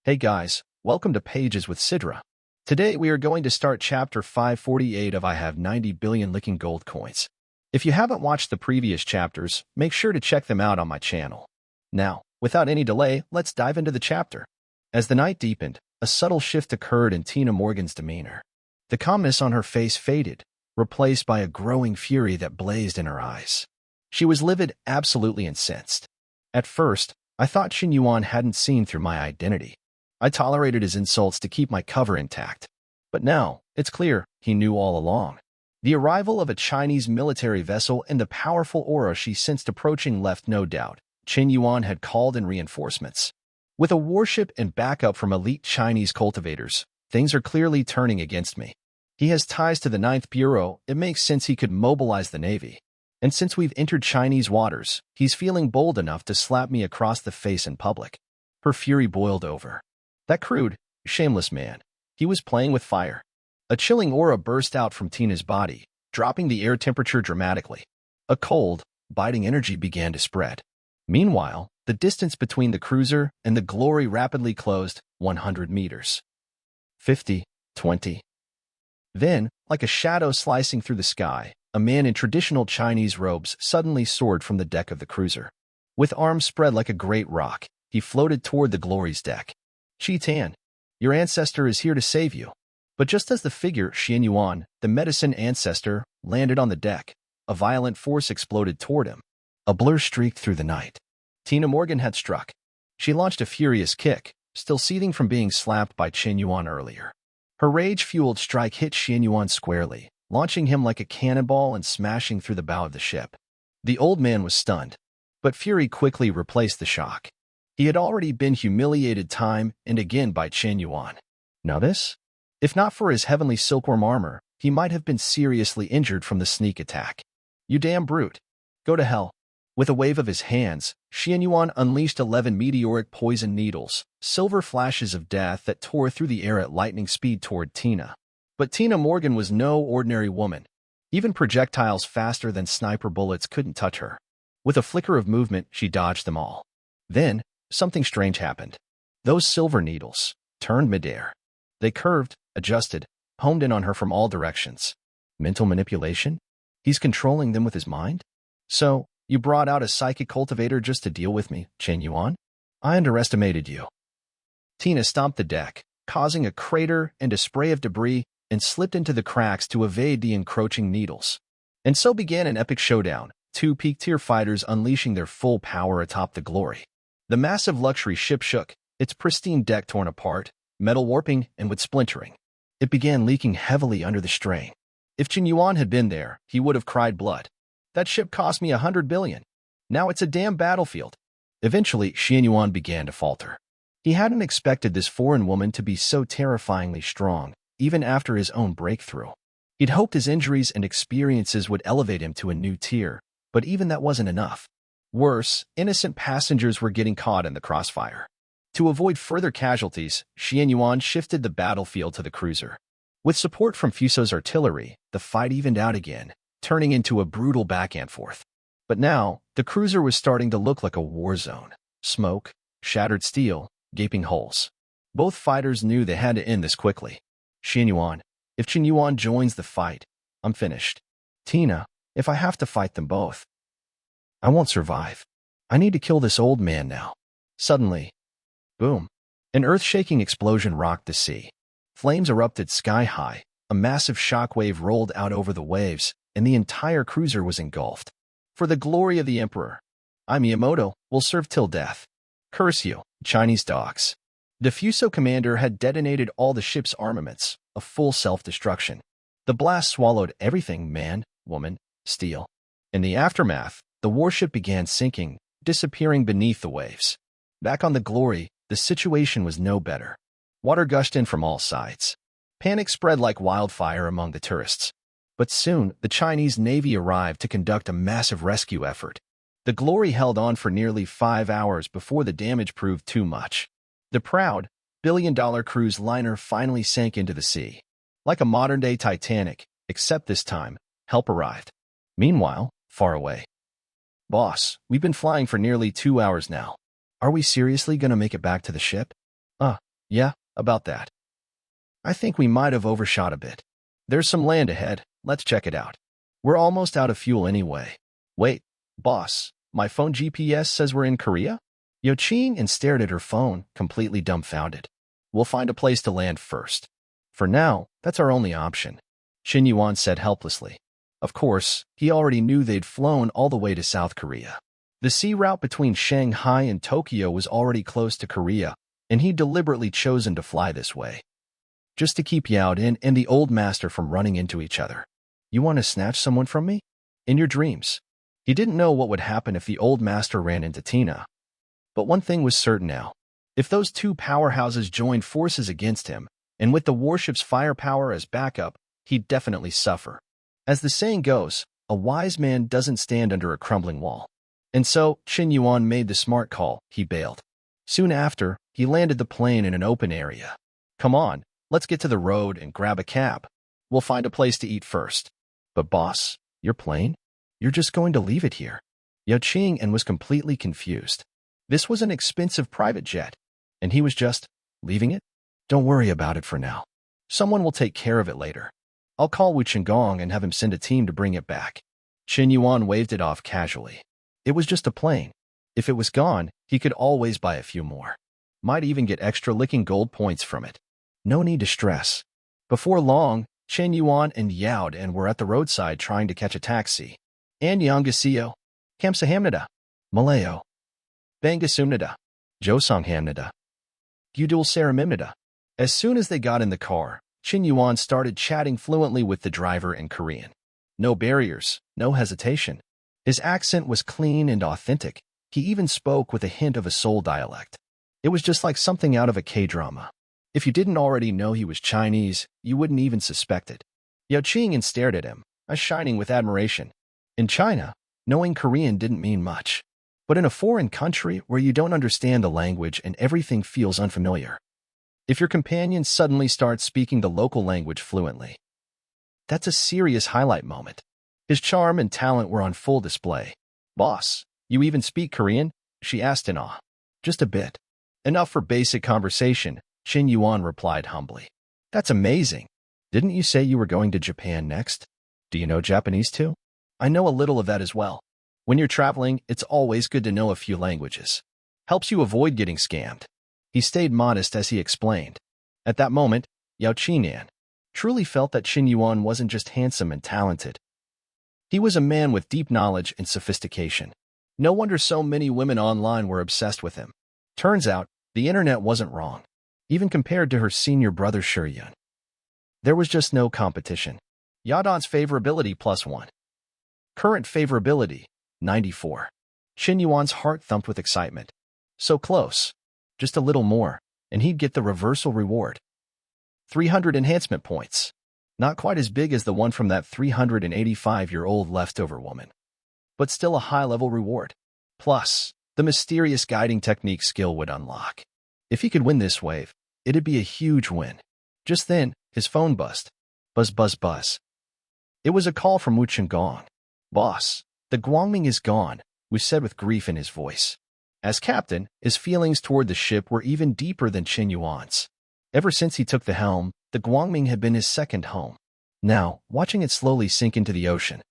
Hey guys, welcome to Pages with Sidra. Today we are going to start chapter 548 of I Have 90 Billion Licking Gold Coins. If you haven't watched the previous chapters, make sure to check them out on my channel. Now, without any delay, let's dive into the chapter. As the night deepened, a subtle shift occurred in Tina Morgan's demeanor. The calmness on her face faded, replaced by a growing fury that blazed in her eyes. She was livid, absolutely incensed. At first, I thought Xin Yuan hadn't seen through my identity. I tolerated his insults to keep my cover intact. But now, it's clear, he knew all along. The arrival of a Chinese military vessel and the powerful aura she sensed approaching left no doubt. Xin Yuan had called in reinforcements. With a warship and backup from elite Chinese cultivators, things are clearly turning against me. He has ties to the 9th Bureau, it makes sense he could mobilize the Navy. And since we've entered Chinese waters, he's feeling bold enough to slap me across the face in public. Her fury boiled over. That crude, shameless man. He was playing with fire. A chilling aura burst out from Tina's body, dropping the air temperature dramatically. A cold, biting energy began to spread. Meanwhile, the distance between the cruiser and the Glory rapidly closed, 100 meters. 50, 20. Then, like a shadow slicing through the sky, a man in traditional Chinese robes suddenly soared from the deck of the cruiser. With arms spread like a great rock, he floated toward the Glory's deck. Qi Tan, your ancestor is here to save you. But just as the figure, Xin Yuan, the medicine ancestor, landed on the deck, a violent force exploded toward him. A blur streaked through the night. Tina Morgan had struck. She launched a furious kick, still seething from being slapped by Xin Yuan earlier. Her rage-fueled strike hit Xin Yuan squarely, launching him like a cannonball and smashing through the bow of the ship. The old man was stunned, but fury quickly replaced the shock. He had already been humiliated time and again by Xin Yuan. Now this? If not for his heavenly silkworm armor, he might have been seriously injured from the sneak attack. You damn brute. Go to hell. With a wave of his hands, Xin Yuan unleashed 11 meteoric poison needles, silver flashes of death that tore through the air at lightning speed toward Tina. But Tina Morgan was no ordinary woman. Even projectiles faster than sniper bullets couldn't touch her. With a flicker of movement, she dodged them all. Then, something strange happened. Those silver needles turned midair. They curved, adjusted, homed in on her from all directions. Mental manipulation? He's controlling them with his mind? So, you brought out a psychic cultivator just to deal with me, Xin Yuan? I underestimated you. Tina stomped the deck, causing a crater and a spray of debris, and slipped into the cracks to evade the encroaching needles. And so began an epic showdown, two peak-tier fighters unleashing their full power atop the Glory. The massive luxury ship shook, its pristine deck torn apart, metal warping and with splintering. It began leaking heavily under the strain. If Xin Yuan had been there, he would have cried blood. That ship cost me 100 billion. Now it's a damn battlefield. Eventually, Xin Yuan began to falter. He hadn't expected this foreign woman to be so terrifyingly strong, even after his own breakthrough. He'd hoped his injuries and experiences would elevate him to a new tier, but even that wasn't enough. Worse, innocent passengers were getting caught in the crossfire. To avoid further casualties, Xin Yuan shifted the battlefield to the cruiser. With support from Fuso's artillery, the fight evened out again, turning into a brutal back-and-forth. But now, the cruiser was starting to look like a war zone. Smoke, shattered steel, gaping holes. Both fighters knew they had to end this quickly. Xin Yuan, if Xin Yuan joins the fight, I'm finished. Tina, if I have to fight them both, I won't survive. I need to kill this old man now. Suddenly, boom. An earth-shaking explosion rocked the sea. Flames erupted sky-high, a massive shockwave rolled out over the waves, and the entire cruiser was engulfed. For the glory of the Emperor, I, Miyamoto, will serve till death. Curse you, Chinese dogs. The Fuso commander had detonated all the ship's armaments, a full self-destruction. The blast swallowed everything man, woman, steel. In the aftermath, the warship began sinking, disappearing beneath the waves. Back on the Glory, the situation was no better. Water gushed in from all sides. Panic spread like wildfire among the tourists. But soon, the Chinese Navy arrived to conduct a massive rescue effort. The Glory held on for nearly 5 hours before the damage proved too much. The proud, billion-dollar cruise liner finally sank into the sea. Like a modern-day Titanic, except this time, help arrived. Meanwhile, far away. Boss, we've been flying for nearly 2 hours now. Are we seriously gonna make it back to the ship? Yeah, about that. I think we might have overshot a bit. There's some land ahead. Let's check it out. We're almost out of fuel anyway. Wait, boss, my phone GPS says we're in Korea? Yo-ching and stared at her phone, completely dumbfounded. We'll find a place to land first. For now, that's our only option, Shin Yuan said helplessly. Of course, he already knew they'd flown all the way to South Korea. The sea route between Shanghai and Tokyo was already close to Korea, and he'd deliberately chosen to fly this way. Just to keep Yao Din and the old master from running into each other. You want to snatch someone from me? In your dreams. He didn't know what would happen if the old master ran into Tina. But one thing was certain now. If those two powerhouses joined forces against him, and with the warship's firepower as backup, he'd definitely suffer. As the saying goes, a wise man doesn't stand under a crumbling wall. And so, Shin Yuan made the smart call. He bailed. Soon after, he landed the plane in an open area. Come on, let's get to the road and grab a cab. We'll find a place to eat first. But boss, your plane? You're just going to leave it here. Yo-ching and was completely confused. This was an expensive private jet, and he was just leaving it? Don't worry about it for now. Someone will take care of it later. I'll call Wu Qinggong and have him send a team to bring it back. Shin Yuan waved it off casually. It was just a plane. If it was gone, he could always buy a few more. Might even get extra licking gold points from it. No need to stress. Before long, Shin Yuan and Yao Din were at the roadside trying to catch a taxi. Annyeonghaseyo, Kamsahamnida, Malayo, Bangasumnida, Josonghamnida, Gyudul Saramimnida. As soon as they got in the car, Shin Yuan started chatting fluently with the driver in Korean. No barriers, no hesitation. His accent was clean and authentic. He even spoke with a hint of a Seoul dialect. It was just like something out of a K-drama. If you didn't already know he was Chinese, you wouldn't even suspect it. Yo-ching and stared at him, eyes shining with admiration. In China, knowing Korean didn't mean much. But in a foreign country where you don't understand the language and everything feels unfamiliar. If your companion suddenly starts speaking the local language fluently, that's a serious highlight moment. His charm and talent were on full display. Boss, you even speak Korean? She asked in awe. Just a bit. Enough for basic conversation, Shin Yuan replied humbly. That's amazing. Didn't you say you were going to Japan next? Do you know Japanese too? I know a little of that as well. When you're traveling, it's always good to know a few languages. Helps you avoid getting scammed. He stayed modest as he explained. At that moment, Yao Qinan truly felt that Shin Yuan wasn't just handsome and talented. He was a man with deep knowledge and sophistication. No wonder so many women online were obsessed with him. Turns out, the internet wasn't wrong, even compared to her senior brother Shiryun. There was just no competition. Yadon's favorability +1. Current favorability, 94. Shin Yuan's heart thumped with excitement. So close. Just a little more, and he'd get the reversal reward. 300 enhancement points. Not quite as big as the one from that 385-year-old leftover woman. But still a high-level reward. Plus, the mysterious guiding technique skill would unlock. If he could win this wave, it'd be a huge win. Just then, his phone buzzed. Buzz, buzz, buzz. It was a call from Wu Qinggong. Boss, the Guangming is gone, Wu said with grief in his voice. As captain, his feelings toward the ship were even deeper than Shin Yuan's. Ever since he took the helm, the Guangming had been his second home. Now, watching it slowly sink into the ocean.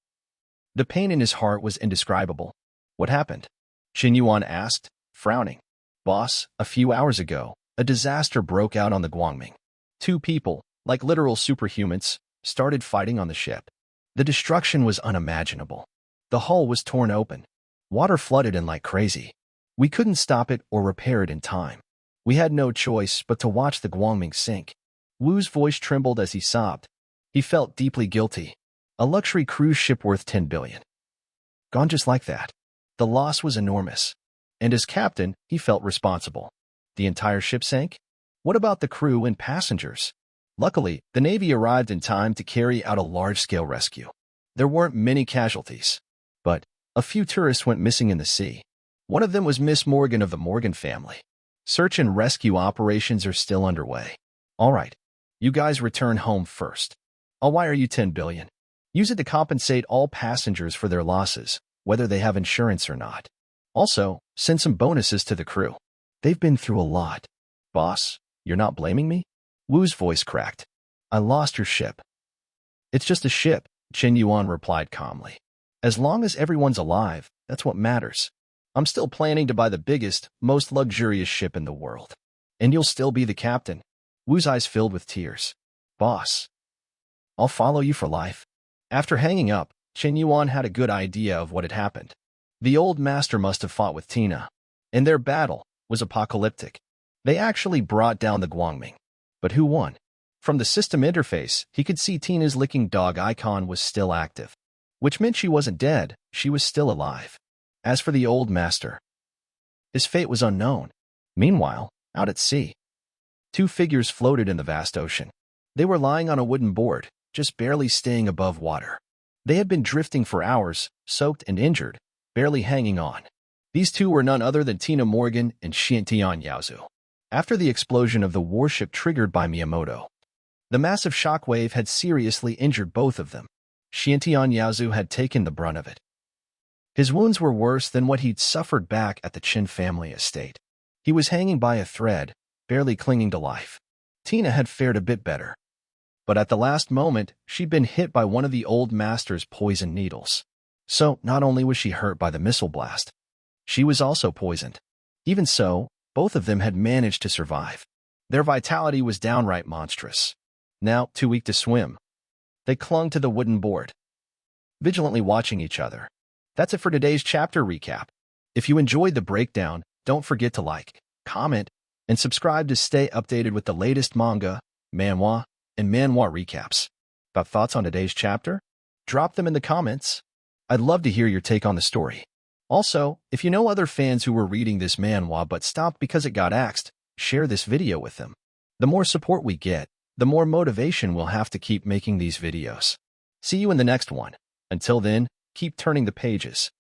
The pain in his heart was indescribable. What happened? Shin Yuan asked, frowning. Boss, a few hours ago, a disaster broke out on the Guangming. Two people, like literal superhumans, started fighting on the ship. The destruction was unimaginable. The hull was torn open. Water flooded in like crazy. We couldn't stop it or repair it in time. We had no choice but to watch the Guangming sink. Wu's voice trembled as he sobbed. He felt deeply guilty. A luxury cruise ship worth 10 billion. Gone just like that. The loss was enormous. And as captain, he felt responsible. The entire ship sank? What about the crew and passengers? Luckily, the Navy arrived in time to carry out a large-scale rescue. There weren't many casualties, but a few tourists went missing in the sea. One of them was Miss Morgan of the Morgan family. Search and rescue operations are still underway. All right, you guys return home first. I'll wire you 10 billion. Use it to compensate all passengers for their losses, whether they have insurance or not. Also, send some bonuses to the crew. They've been through a lot. Boss, You're not blaming me? Wu's voice cracked. I lost your ship. It's just a ship, Chen Yuan replied calmly. As long as everyone's alive, that's what matters. I'm still planning to buy the biggest, most luxurious ship in the world. And you'll still be the captain. Wu's eyes filled with tears. Boss, I'll follow you for life. After hanging up, Chen Yuan had a good idea of what had happened. The old master must have fought with Tina, and their battle was apocalyptic. They actually brought down the Guangming. But who won? From the system interface, he could see Tina's licking dog icon was still active, which meant she wasn't dead, she was still alive. As for the old master, his fate was unknown. Meanwhile, out at sea, two figures floated in the vast ocean. They were lying on a wooden board, just barely staying above water. They had been drifting for hours, soaked and injured, barely hanging on. These two were none other than Tina Morgan and Xiantian Yaozu. After the explosion of the warship triggered by Miyamoto, the massive shockwave had seriously injured both of them. Xiantian Yaozu had taken the brunt of it. His wounds were worse than what he'd suffered back at the Qin family estate. He was hanging by a thread, barely clinging to life. Tina had fared a bit better. But at the last moment, she'd been hit by one of the old master's poison needles. So, not only was she hurt by the missile blast, she was also poisoned. Even so, both of them had managed to survive. Their vitality was downright monstrous. Now, too weak to swim, they clung to the wooden board, vigilantly watching each other. That's it for today's chapter recap. If you enjoyed the breakdown, don't forget to like, comment, and subscribe to stay updated with the latest manga, manhwa, and manhwa recaps. About thoughts on today's chapter? Drop them in the comments. I'd love to hear your take on the story. Also, if you know other fans who were reading this manhwa but stopped because it got axed, share this video with them. The more support we get, the more motivation we'll have to keep making these videos. See you in the next one. Until then, keep turning the pages.